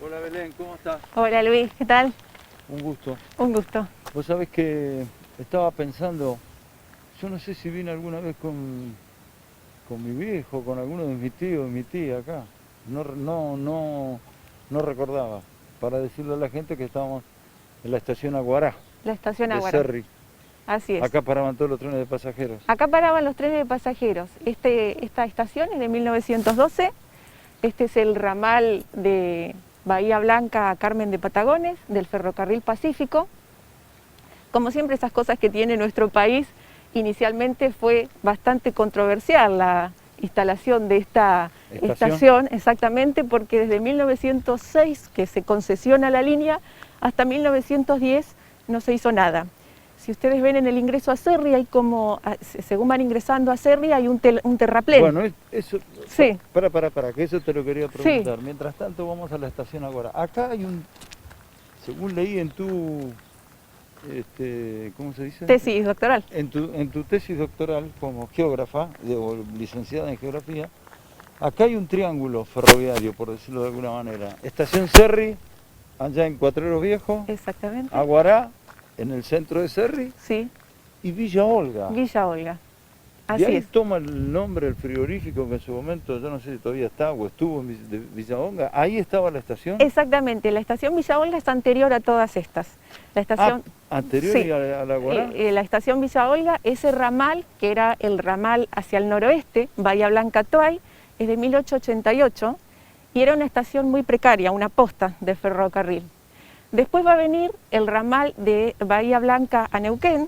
Hola Belén, ¿cómo estás? Hola Luis, ¿qué tal? Un gusto. Un gusto. Vos sabés que estaba pensando, yo no sé si vine alguna vez con mi viejo, con alguno de mis tíos y mi tía acá. No recordaba. Para decirle a la gente que estábamos en la estación Aguará La estación de Aguara. Cerri. Así es. Acá paraban todos los trenes de pasajeros. Acá paraban los trenes de pasajeros. Esta estación es de 1912. Este es el ramal de Bahía Blanca a Carmen de Patagones, del Ferrocarril Pacífico. Como siempre, esas cosas que tiene nuestro país, inicialmente fue bastante controversial la instalación de esta estación, exactamente, porque desde 1906 que se concesiona la línea hasta 1910 no se hizo nada. Si ustedes ven en el ingreso a Cerri, hay como, según van ingresando a Cerri, hay un terraplén. Bueno, eso, sí. para, que eso te lo quería preguntar. Sí. Mientras tanto vamos a la estación Aguará. Acá hay según leí en tu, ¿cómo se dice? Tesis doctoral. En tu tesis doctoral como geógrafa, o licenciada en geografía, acá hay un triángulo ferroviario, por decirlo de alguna manera. Estación Cerri, allá en Cuatreros Viejo. Exactamente. Aguará, en el centro de Cerri. Sí. Y Villa Olga. Villa Olga. Así de ahí es. toma el nombre el frigorífico que en su momento, yo no sé si todavía está o estuvo en Villa Olga. Ahí estaba la estación. Exactamente, la estación Villa Olga es anterior a todas estas. La estación, anterior sí, a la Aguará. La estación Villa Olga, ese ramal, que era el ramal hacia el noroeste, Bahía Blanca-Toay, es de 1888 y era una estación muy precaria, una posta de ferrocarril. Después va a venir el ramal de Bahía Blanca a Neuquén,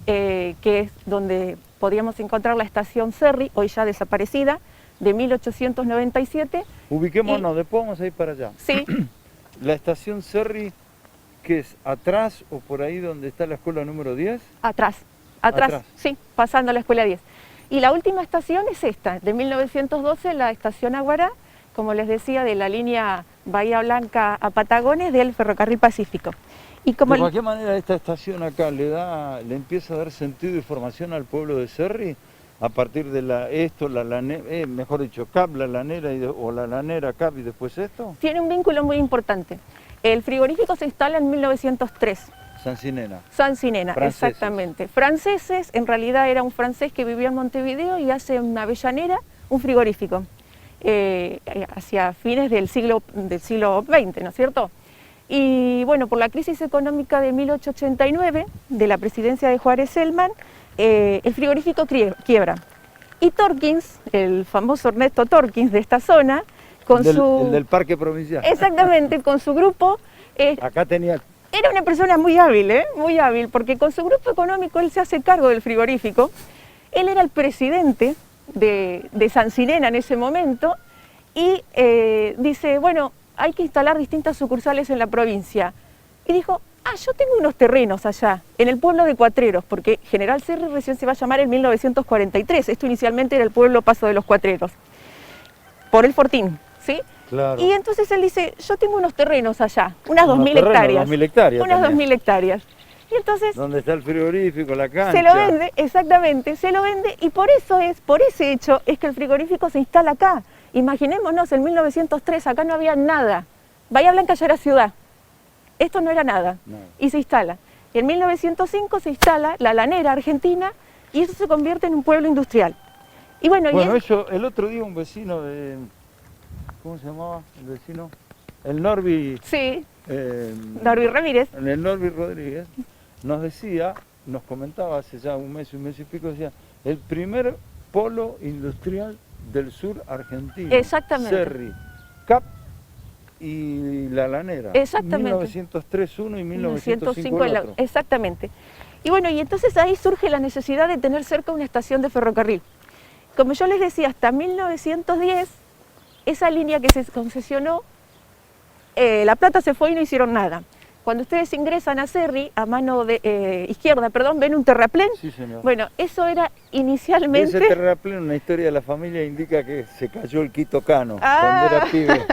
que es donde podríamos encontrar la estación Cerri, hoy ya desaparecida, de 1897. Ubiquémonos, después vamos a ir para allá. Sí. La estación Cerri, ¿qué es? ¿Atrás o por ahí donde está la escuela número 10? Atrás, sí, pasando a la escuela 10. Y la última estación es esta, de 1912, la estación Aguará, como les decía, de la línea Bahía Blanca a Patagones del Ferrocarril Pacífico. Y como de cualquier manera, esta estación acá le empieza a dar sentido y formación al pueblo de Cerri a partir de mejor dicho, CAP, la lanera, o la lanera CAP y después esto. Tiene un vínculo muy importante. El frigorífico se instala en 1903. Sancinena. Sancinena, franceses. Exactamente. Franceses, en realidad era un francés que vivía en Montevideo y hace en Avellanera un frigorífico, hacia fines del siglo XX, ¿no es cierto? Y bueno, por la crisis económica de 1889, de la presidencia de Juárez Celman, el frigorífico quiebra. Y Torkins, el famoso Ernesto Torkins de esta zona, el del Parque Provincial. Exactamente, con su grupo. Acá tenía... Era una persona muy hábil, muy hábil, porque con su grupo económico él se hace cargo del frigorífico. Él era el presidente de Sancinena en ese momento y dice, bueno, hay que instalar distintas sucursales en la provincia. Y dijo, yo tengo unos terrenos allá, en el pueblo de Cuatreros, porque General Cerri recién se va a llamar en 1943. Esto inicialmente era el pueblo Paso de los Cuatreros, por el Fortín, ¿sí? Claro. Y entonces él dice, yo tengo unos terrenos allá, unas 2.000 hectáreas. 2.000 hectáreas. Unas 2.000 hectáreas. Y entonces... ¿Dónde está el frigorífico, la cancha? Se lo vende, exactamente, se lo vende, y por ese hecho es que el frigorífico se instala acá. Imaginémonos, en 1903 acá no había nada. Bahía Blanca ya era ciudad. Esto no era nada. No. Y se instala. En 1905 se instala la lanera argentina y eso se convierte en un pueblo industrial. Y bueno, eso, el otro día un vecino de... ¿Cómo se llamaba el vecino? El Norby... Sí, Norby Ramírez. El Norby Rodríguez nos comentaba hace ya un mes y pico, decía, el primer polo industrial del sur argentino. Exactamente. Cerri, CAP y La Lanera. Exactamente. 1903 uno y 1905 el otro. Exactamente. Y bueno, y entonces ahí surge la necesidad de tener cerca una estación de ferrocarril. Como yo les decía, hasta 1910, esa línea que se concesionó, La Plata se fue y no hicieron nada. Cuando ustedes ingresan a Cerri, a mano izquierda, ven un terraplén. Sí, señor. Bueno, eso era inicialmente... Ese terraplén, una historia de la familia, indica que se cayó el Quito Cano cuando era pibe.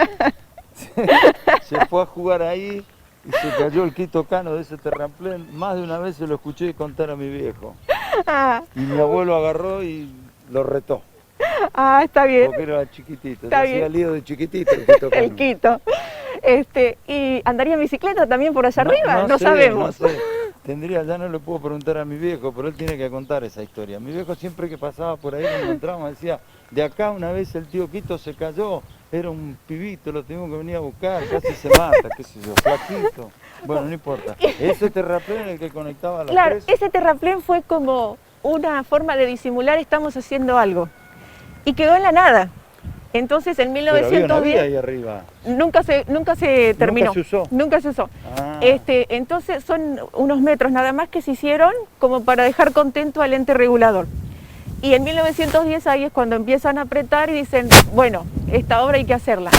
Se fue a jugar ahí y se cayó el Quito Cano de ese terraplén. Más de una vez se lo escuché contar a mi viejo. Y mi abuelo agarró y lo retó. Está bien. Porque era chiquitito, Está hacía bien. lío de chiquitito el Quito Cano. El Quito. ¿Y andaría en bicicleta también por allá arriba? No sé, sabemos. No sé. Ya no le puedo preguntar a mi viejo, pero él tiene que contar esa historia. Mi viejo siempre que pasaba por ahí, cuando entramos, decía, de acá una vez el tío Quito se cayó, era un pibito, lo tuvimos que venir a buscar, casi se mata, qué sé yo, flaquito. Bueno, no importa. Ese terraplén el que conectaba a las Claro, tres. ese terraplén fue como una forma de disimular estamos haciendo algo. Y quedó en la nada. Entonces en 1910 Pero había una vía ahí arriba. nunca se terminó. Nunca se usó. Nunca se usó. Ah. Entonces son unos metros nada más que se hicieron como para dejar contento al ente regulador. Y en 1910 ahí es cuando empiezan a apretar y dicen, bueno, esta obra hay que hacerla.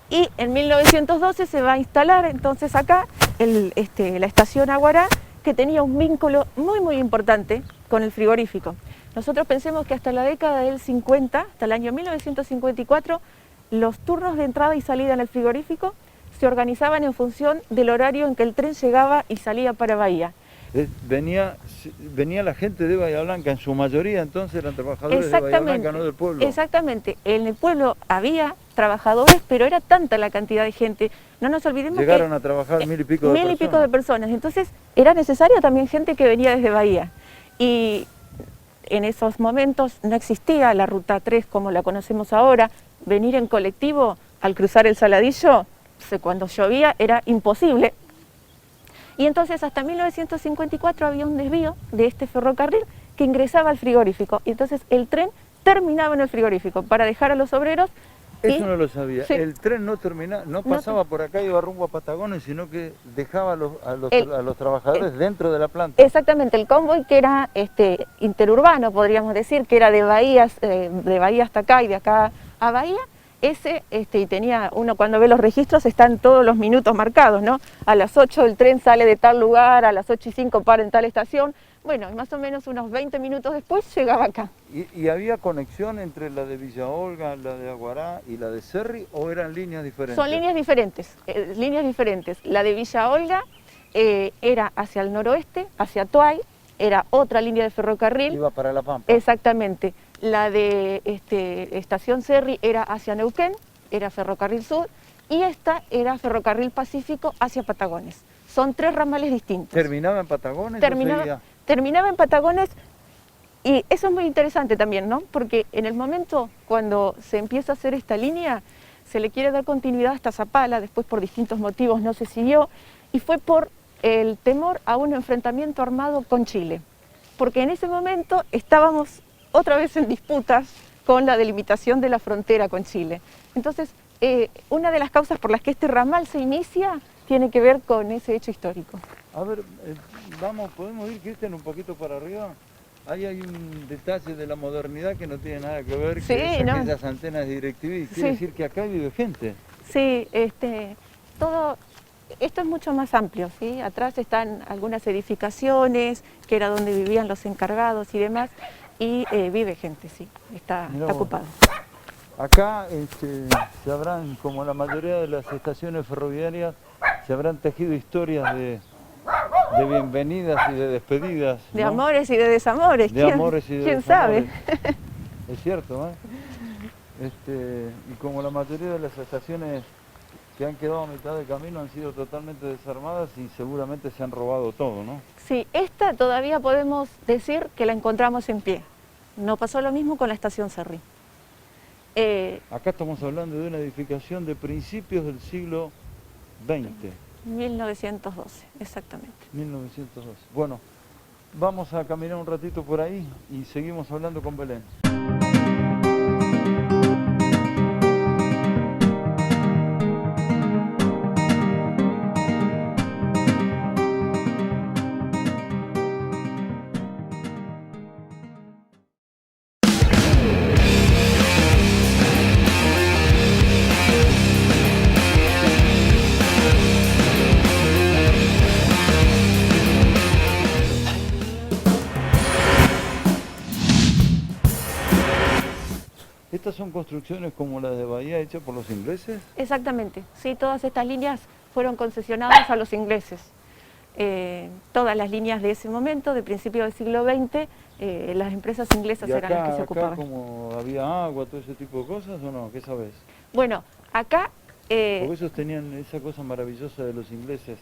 Y en 1912 se va a instalar entonces acá la estación Aguará, que tenía un vínculo muy importante con el frigorífico. Nosotros pensemos que hasta la década del 50, hasta el año 1954, los turnos de entrada y salida en el frigorífico se organizaban en función del horario en que el tren llegaba y salía para Bahía. Venía la gente de Bahía Blanca, en su mayoría entonces eran trabajadores de Bahía Blanca, no del pueblo. Exactamente, en el pueblo había trabajadores, pero era tanta la cantidad de gente. No nos olvidemos que llegaron a trabajar 1000 y pico de personas. 1000 y pico de personas, entonces era necesaria también gente que venía desde Bahía. Y en esos momentos no existía la Ruta 3 como la conocemos ahora. Venir en colectivo al cruzar el Saladillo, cuando llovía, era imposible. Y entonces hasta 1954 había un desvío de este ferrocarril que ingresaba al frigorífico. Y entonces el tren terminaba en el frigorífico para dejar a los obreros. Eso no lo sabía. Sí. El tren no pasaba por acá, iba rumbo a Patagones, sino que dejaba a los trabajadores dentro de la planta. Exactamente, el convoy que era interurbano, podríamos decir, que era de Bahía hasta acá y de acá a Bahía, y tenía uno, cuando ve los registros están todos los minutos marcados, ¿no? A las 8 el tren sale de tal lugar, a las 8:05 para en tal estación. Bueno, más o menos unos 20 minutos después llegaba acá. ¿Y había conexión entre la de Villa Olga, la de Aguará y la de Cerri, o eran líneas diferentes? Son líneas diferentes. La de Villa Olga era hacia el noroeste, hacia Tuay, era otra línea de ferrocarril. Iba para La Pampa. Exactamente. La de Estación Cerri era hacia Neuquén, era ferrocarril sur, y esta era ferrocarril Pacífico hacia Patagones. Son 3 ramales distintos. ¿Terminaba en Patagones? Terminaba en Patagones, y eso es muy interesante también, ¿no? Porque en el momento cuando se empieza a hacer esta línea, se le quiere dar continuidad hasta Zapala, después por distintos motivos no se siguió, y fue por el temor a un enfrentamiento armado con Chile. Porque en ese momento estábamos otra vez en disputas con la delimitación de la frontera con Chile. Entonces, una de las causas por las que este ramal se inicia tiene que ver con ese hecho histórico. A ver, ¿podemos ir, Cristian, un poquito para arriba? Ahí hay un detalle de la modernidad que no tiene nada que ver con aquellas antenas de DirecTV. Quiere decir que acá vive gente. Sí, esto es mucho más amplio, ¿sí? Atrás están algunas edificaciones, que era donde vivían los encargados y demás, y vive gente, sí, está ocupado. Acá se habrán, como la mayoría de las estaciones ferroviarias, se habrán tejido historias de bienvenidas y de despedidas, ¿no? De amores y de desamores. ¿Quién sabe? Es cierto, ¿eh? Y como la mayoría de las estaciones que han quedado a mitad de camino han sido totalmente desarmadas y seguramente se han robado todo, ¿no? Sí, esta todavía podemos decir que la encontramos en pie. No pasó lo mismo con la estación Cerri. Acá estamos hablando de una edificación de principios del siglo XX. 1912, exactamente. 1912. Bueno, vamos a caminar un ratito por ahí y seguimos hablando con Belén. ¿Estas son construcciones como las de Bahía hechas por los ingleses? Exactamente, sí, todas estas líneas fueron concesionadas a los ingleses. Todas las líneas de ese momento, de principio del siglo XX, las empresas inglesas eran las que se ocupaban. ¿Y acá como había agua, todo ese tipo de cosas o no? ¿Qué sabes? Bueno, acá Porque ellos tenían esa cosa maravillosa de los ingleses.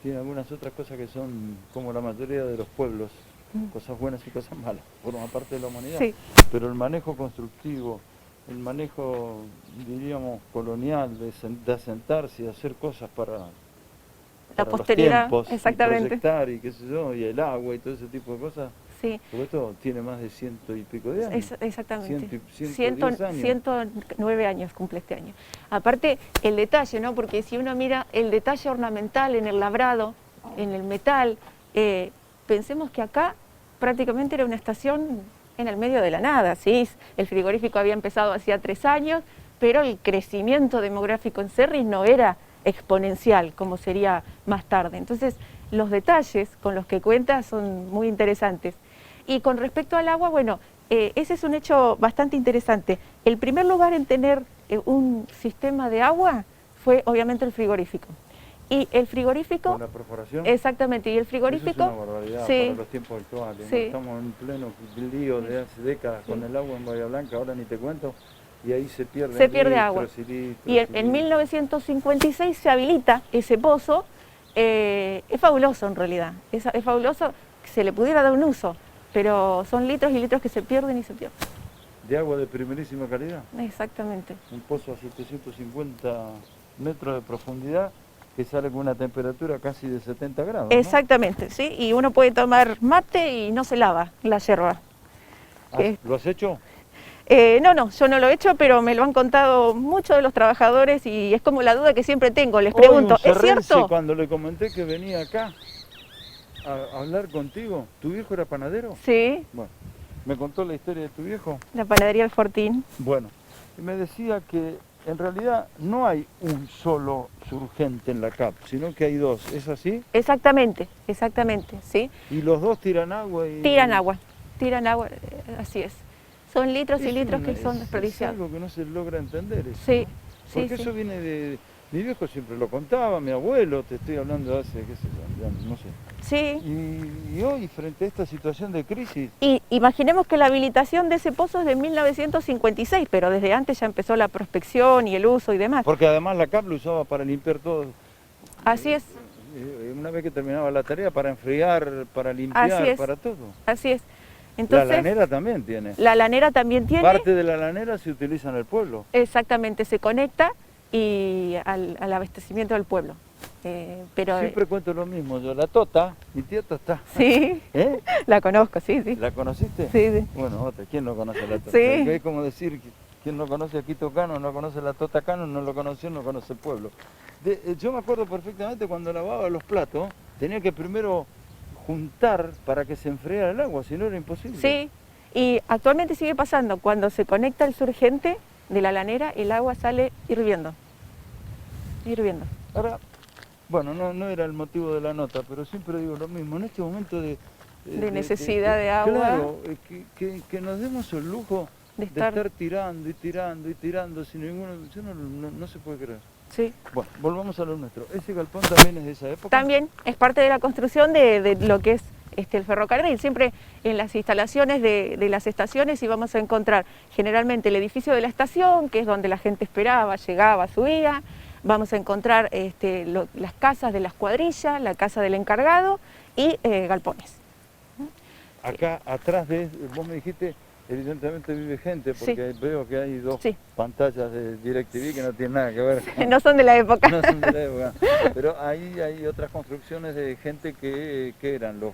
Tienen algunas otras cosas que son como la mayoría de los pueblos, cosas buenas y cosas malas, forman parte de la humanidad. Sí. Pero el manejo constructivo, el manejo, diríamos, colonial, de asentarse y hacer cosas para La posteridad, los tiempos, exactamente. y proyectar y qué sé yo, y el agua y todo ese tipo de cosas. Sí. Porque esto tiene más de 100 y pico de años. Exactamente. 110 años. 109 años cumple este año. Aparte, el detalle, ¿no? Porque si uno mira el detalle ornamental en el labrado, en el metal, pensemos que acá prácticamente era una estación en el medio de la nada, ¿sí? El frigorífico había empezado hacía 3 años, pero el crecimiento demográfico en Cerris no era exponencial como sería más tarde. Entonces, los detalles con los que cuenta son muy interesantes. Y con respecto al agua, bueno, ese es un hecho bastante interesante. El primer lugar en tener un sistema de agua fue obviamente el frigorífico. Y el frigorífico... ¿Con la perforación? Exactamente, y el frigorífico... Eso es una barbaridad para los tiempos actuales. Sí. ¿No? Estamos en pleno lío de hace décadas con el agua en Bahía Blanca, ahora ni te cuento, y ahí se pierde agua. Y En 1956 se habilita ese pozo. Es fabuloso en realidad, es fabuloso que se le pudiera dar un uso, pero son litros y litros que se pierden y se pierden. ¿De agua de primerísima calidad? Exactamente. Un pozo a 750 metros de profundidad que sale con una temperatura casi de 70 grados, ¿no? Exactamente, sí, y uno puede tomar mate y no se lava la yerba. ¿Lo has hecho? No, yo no lo he hecho, pero me lo han contado muchos de los trabajadores y es como la duda que siempre tengo. Les pregunto, ¿es cierto? Cuando le comenté que venía acá a hablar contigo, ¿tu viejo era panadero? Sí. Bueno, me contó la historia de tu viejo. La panadería del Fortín. Bueno, y me decía que en realidad no hay un solo surgente en la CAP, sino que hay dos, ¿es así? Exactamente, sí. Y los dos tiran agua y... Tiran agua, así es. Son litros y litros que son desperdiciados. Es algo que no se logra entender eso, sí, ¿no? Porque sí. eso viene de... Mi viejo siempre lo contaba, mi abuelo, te estoy hablando de hace, qué sé yo, no sé. Sí. Y hoy, frente a esta situación de crisis... Y imaginemos que la habilitación de ese pozo es de 1956, pero desde antes ya empezó la prospección y el uso y demás. Porque además la CAP lo usaba para limpiar todo. Así es. Una vez que terminaba la tarea, para enfriar, para limpiar, para todo. Así es. Entonces, la lanera también tiene. La lanera también tiene. Parte de la lanera se utiliza en el pueblo. Exactamente, se conecta y al abastecimiento del pueblo. Pero siempre cuento lo mismo, yo la Tota, mi tía Tota. Sí, la conozco, sí. ¿La conociste? Sí. Bueno, otra, ¿quién no conoce a la Tota? Sí. Es como decir, quien no conoce a Quito Cano, no conoce a la Tota Cano, no lo conoció, no conoce el pueblo. Yo me acuerdo perfectamente cuando lavaba los platos, tenía que primero juntar para que se enfriara el agua, si no era imposible. Sí, y actualmente sigue pasando, cuando se conecta el surgente de la lanera, el agua sale hirviendo. Ahora, bueno, no era el motivo de la nota, pero siempre digo lo mismo, en este momento de necesidad de agua. Claro, que nos demos el lujo de estar tirando y tirando sin ninguno, no se puede creer. Sí. Bueno, volvamos a lo nuestro. ¿Ese galpón también es de esa época? También es parte de la construcción de lo que es el ferrocarril. Siempre en las instalaciones de las estaciones íbamos a encontrar generalmente el edificio de la estación, que es donde la gente esperaba, llegaba, subía. Vamos a encontrar las casas de las cuadrillas, la casa del encargado y galpones. Acá atrás vos me dijiste, evidentemente vive gente, porque veo que hay dos pantallas de DirecTV que no tienen nada que ver. No son de la época. No son de la época. Pero ahí hay otras construcciones de gente que eran los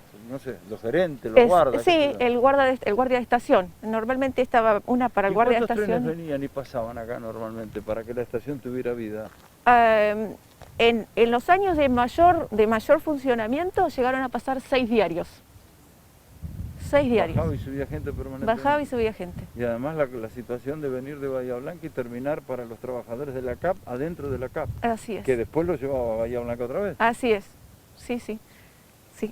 gerentes, los guardas. Sí, el guardia de estación. Normalmente estaba una para el guardia de estación. ¿Cuántos trenes venían y pasaban acá normalmente para que la estación tuviera vida? En los años de mayor funcionamiento llegaron a pasar 6 diarios. 6 diarios. Bajaba y subía gente permanentemente. Bajaba y subía gente. Y además la situación de venir de Bahía Blanca y terminar para los trabajadores de la CAP adentro de la CAP. Así es. Que después lo llevaba a Bahía Blanca otra vez. Así es, sí.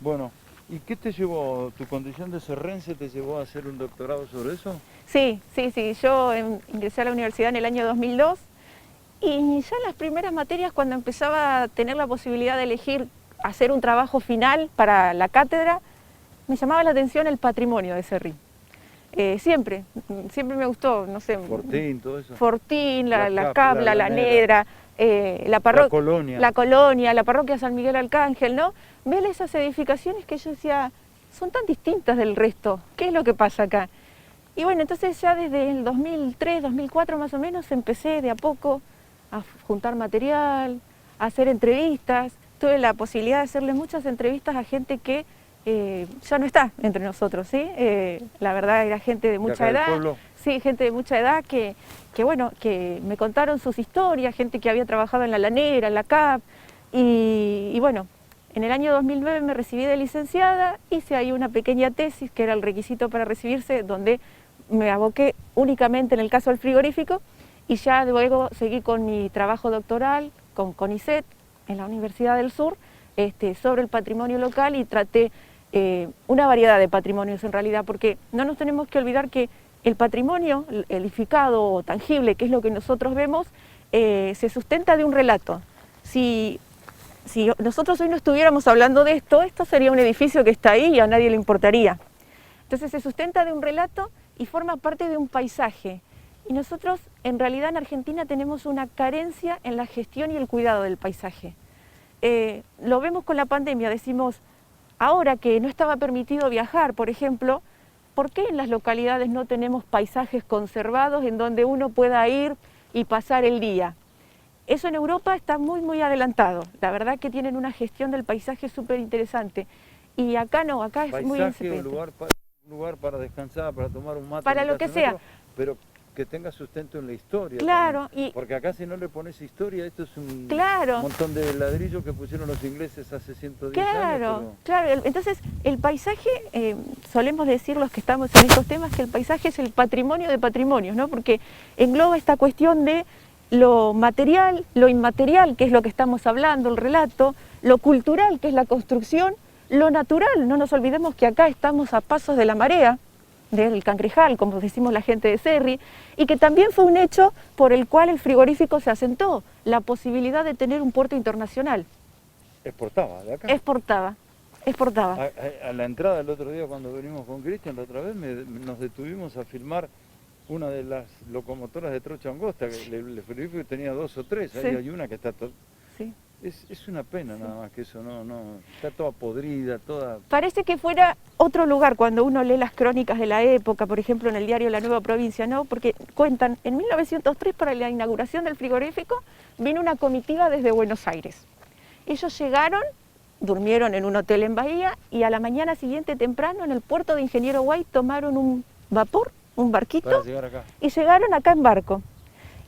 Bueno, ¿y qué te llevó, tu condición de serrense te llevó a hacer un doctorado sobre eso? Sí. Yo ingresé a la universidad en el año 2002 y ya en las primeras materias, cuando empezaba a tener la posibilidad de elegir hacer un trabajo final para la cátedra, me llamaba la atención el patrimonio de Cerri. Siempre me gustó, no sé. Fortín, todo eso. Fortín, la CAP, la lanera, la colonia, la parroquia San Miguel Arcángel, ¿no? Ver esas edificaciones que yo decía, son tan distintas del resto, ¿qué es lo que pasa acá? Y bueno, entonces ya desde el 2003, 2004 más o menos, empecé de a poco a juntar material, a hacer entrevistas. Tuve la posibilidad de hacerle muchas entrevistas a gente que ya no está entre nosotros, ¿sí? La verdad era gente de mucha edad, sí, gente de mucha edad que bueno, que me contaron sus historias, gente que había trabajado en la lanera, en la CAP, y bueno, en el año 2009 me recibí de licenciada, hice ahí una pequeña tesis, que era el requisito para recibirse, donde me aboqué únicamente en el caso del frigorífico, y ya luego seguí con mi trabajo doctoral, con CONICET, en la Universidad del Sur, sobre el patrimonio local, y traté una variedad de patrimonios en realidad, porque no nos tenemos que olvidar que el patrimonio edificado o tangible, que es lo que nosotros vemos, se sustenta de un relato. Si nosotros hoy no estuviéramos hablando de esto, esto sería un edificio que está ahí y a nadie le importaría. Entonces se sustenta de un relato y forma parte de un paisaje. Y nosotros, en realidad, en Argentina tenemos una carencia en la gestión y el cuidado del paisaje. Lo vemos con la pandemia, decimos, ahora que no estaba permitido viajar, por ejemplo, ¿por qué en las localidades no tenemos paisajes conservados en donde uno pueda ir y pasar el día? Eso en Europa está muy, muy adelantado. La verdad que tienen una gestión del paisaje súper interesante. Y acá no, acá es muy incipiente. Un lugar para descansar, para tomar un mate. Para lo que sea. Pero que tenga sustento en la historia. Claro. Porque acá si no le pones historia, esto es un claro. montón de ladrillos que pusieron los ingleses hace 110 años. Pero... Claro, entonces el paisaje, solemos decir los que estamos en estos temas, que el paisaje es el patrimonio de patrimonios, ¿no? Porque engloba esta cuestión de lo material, lo inmaterial, que es lo que estamos hablando, el relato, lo cultural, que es la construcción, lo natural. No nos olvidemos que acá estamos a pasos de la marea, del Cangrejal, como decimos la gente de Cerri, y que también fue un hecho por el cual el frigorífico se asentó, la posibilidad de tener un puerto internacional. ¿Exportaba de acá? Exportaba. A la entrada el otro día cuando venimos con Cristian, la otra vez nos detuvimos a filmar una de las locomotoras de trocha angosta, que el frigorífico tenía 2 o 3, ahí hay una que está... Sí. Es una pena nada más que eso, está toda podrida, toda... Parece que fuera otro lugar cuando uno lee las crónicas de la época, por ejemplo en el diario La Nueva Provincia, ¿no? Porque cuentan, en 1903 para la inauguración del frigorífico, vino una comitiva desde Buenos Aires. Ellos llegaron, durmieron en un hotel en Bahía y a la mañana siguiente temprano en el puerto de Ingeniero Guay tomaron un vapor, un barquito, para llegar acá. Y llegaron acá en barco.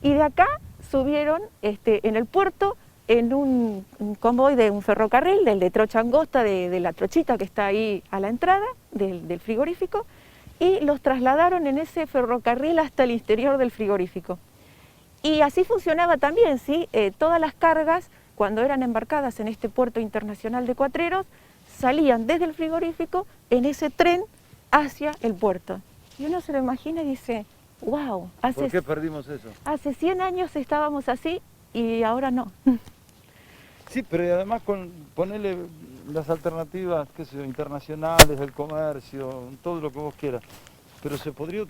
Y de acá subieron en el puerto en un convoy de un ferrocarril, del de trocha angosta, de la trochita que está ahí a la entrada del frigorífico, y los trasladaron en ese ferrocarril hasta el interior del frigorífico. Y así funcionaba también, ¿sí? Todas las cargas, cuando eran embarcadas en este puerto internacional de Cuatreros, salían desde el frigorífico en ese tren hacia el puerto. Y uno se lo imagina y dice, wow, ¿por qué perdimos eso? Hace 100 años estábamos así y ahora no. Sí, pero además ponerle las alternativas, qué sé yo, internacionales, del comercio, todo lo que vos quieras. Pero se podría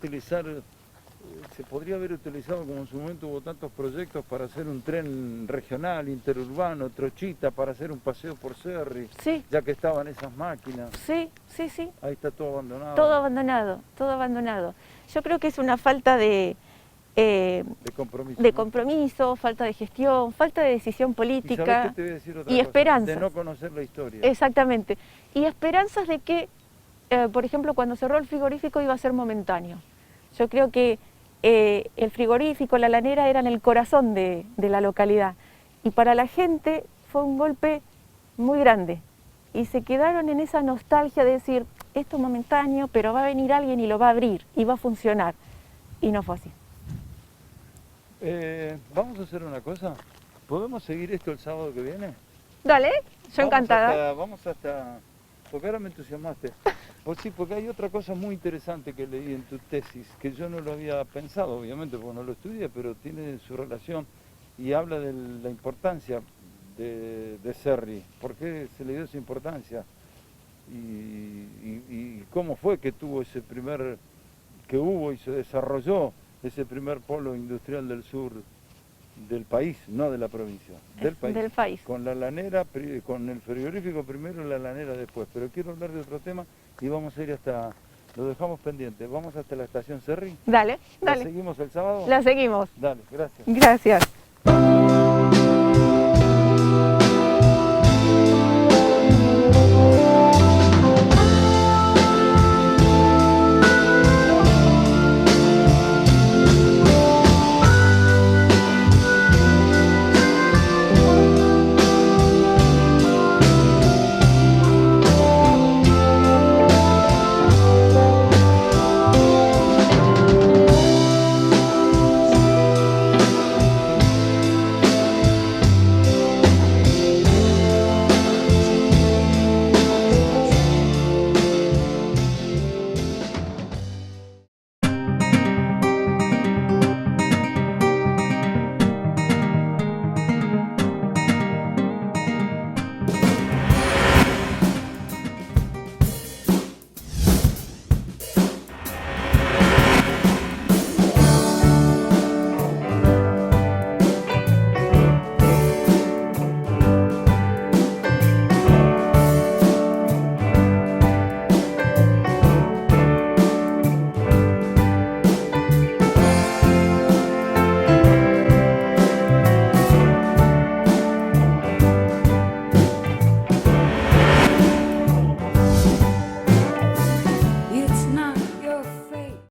haber utilizado, como en su momento hubo tantos proyectos para hacer un tren regional, interurbano, trochita, para hacer un paseo por Cerri, sí. Ya que estaban esas máquinas. Sí. Ahí está todo abandonado. Todo abandonado. Yo creo que es una falta de compromiso, falta de gestión, falta de decisión política. ¿Y sabés qué te voy a decir otra cosa? Esperanzas. De no conocer la historia. Exactamente. Y esperanzas de que, por ejemplo, cuando cerró el frigorífico iba a ser momentáneo. Yo creo que el frigorífico, la lanera eran el corazón de la localidad. Y para la gente fue un golpe muy grande. Y se quedaron en esa nostalgia de decir, esto es momentáneo, pero va a venir alguien y lo va a abrir y va a funcionar. Y no fue así. Vamos a hacer una cosa. ¿Podemos seguir esto el sábado que viene? Dale, yo encantada. Vamos hasta... Porque ahora me entusiasmaste. Pues sí, porque hay otra cosa muy interesante que leí en tu tesis, que yo no lo había pensado, obviamente, porque no lo estudié, pero tiene su relación y habla de la importancia de Cerri. ¿Por qué se le dio esa importancia? Y cómo fue que tuvo que hubo y se desarrolló ese primer polo industrial del sur del país, no de la provincia, del país. Del país. Con la lanera, con el frigorífico primero y la lanera después. Pero quiero hablar de otro tema y vamos a ir hasta, lo dejamos pendiente, vamos hasta la estación Cerri. Dale, ¿La dale. seguimos el sábado? La seguimos. Dale, gracias. Gracias.